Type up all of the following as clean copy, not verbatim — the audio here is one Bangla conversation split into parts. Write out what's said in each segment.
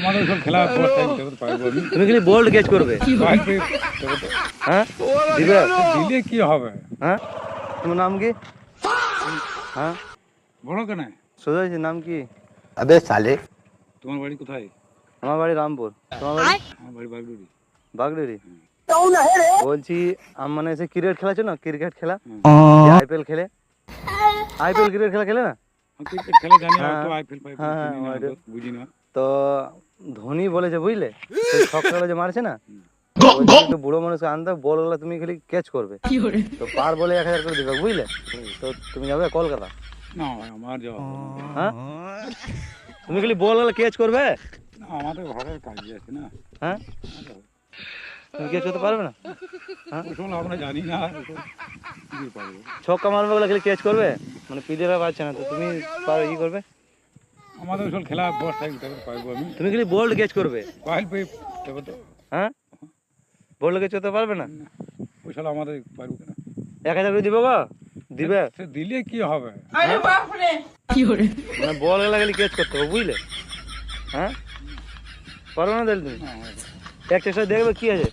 আমাদের সব খেলা বর্ষায় উঠাতে পারবো আমি। তুমি খালি বোল্ড ক্যাচ করবে। বাইক পেয়ে দেবো তো। হ্যাঁ দিবে। দিলে কি হবে? হ্যাঁ তোমার নাম কি? হ্যাঁ বড় কেন? সোজাইছি নাম কি? अबे साले তোমার বাড়ি কোথায়? আমার বাড়ি রামপুর। তোমার বাড়ি? আমার বাড়ি বাগডুরি। বাগডুরি। বলছি মানে সে ক্রিকেট খেলা ছিল না, ক্রিকেট খেলা আইপিএল খেলে, আইপিএল ক্রিকেট খেলা খেলে না? ক্রিকেট খেলা জানি আর তো আইপিএল হ্যাঁ, ফাইপিএল হ্যাঁ, চিনি না, ওইটা। বুঝি না। তো ধোনি বলেছে বুঝলে, ছক্কাগুলো যে মারছে না, একটু বুড়ো মানুষকে আনতে বলগুলো তুমি খালি ক্যাচ করবে, তো পার বলে 1000 করে দিবে বুঝলে। তো তুমি যাবে কলকাতা। না ভাই, আমার যাওয়া হবে না। হ্যাঁ তুমি খালি বলগুলো ক্যাচ করবে। না, আমাদের ঘরের কাজ আছে না। হ্যাঁ তুমি ক্যাচ করতে পারবে না? হ্যাঁ ওসব আমরা জানি না, ওসব কি পারবো। ছক্কা মারবে ওগুলো খালি ক্যাচ করবে, মানে প্লেয়াররা পারছে না, তো তুমি পারবে কি করবে? আমাদের ওসব খেলা বর্ষায় উঠাতে পারবো আমি। তুমি খালি বোল্ড ক্যাচ করবে। বাইক পেয়ে দেবো তো। হ্যাঁ বোল্ড ক্যাচ করতে পারবে না? ওইসব আমাদের পারবো কেনা। 1000 করে দিব গো, দিবে? সে দিলে কি হবে? মানে বল গেলা খালি ক্যাচ করতে হবে বুঝলে। হ্যাঁ পারবে না তাহলে তুমি এক চেষ্টা দেখবে কি আছে।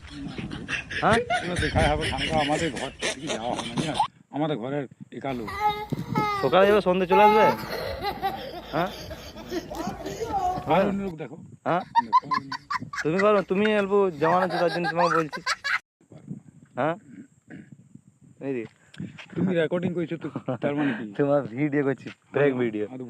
হ্যাঁ এগুলো দেখাই হবে খানকা, আমাদের ঘর থেকে যাওয়া হবে না, আমাদের ঘরের একালো। সকালে যাবে সন্ধ্যে চলে আসবে। হ্যাঁ আর অন্য লোক দেখো। হ্যাঁ দেখো, তুমি পারো, তুমি অল্প জমান আছে তার জন্য তোমাকে বলছি। হ্যাঁ এই যে তুমি রেকর্ডিং করছো তো, তার মানে কি? তোমার ভিডিও করছি, ব্রেক ভিডিও। আর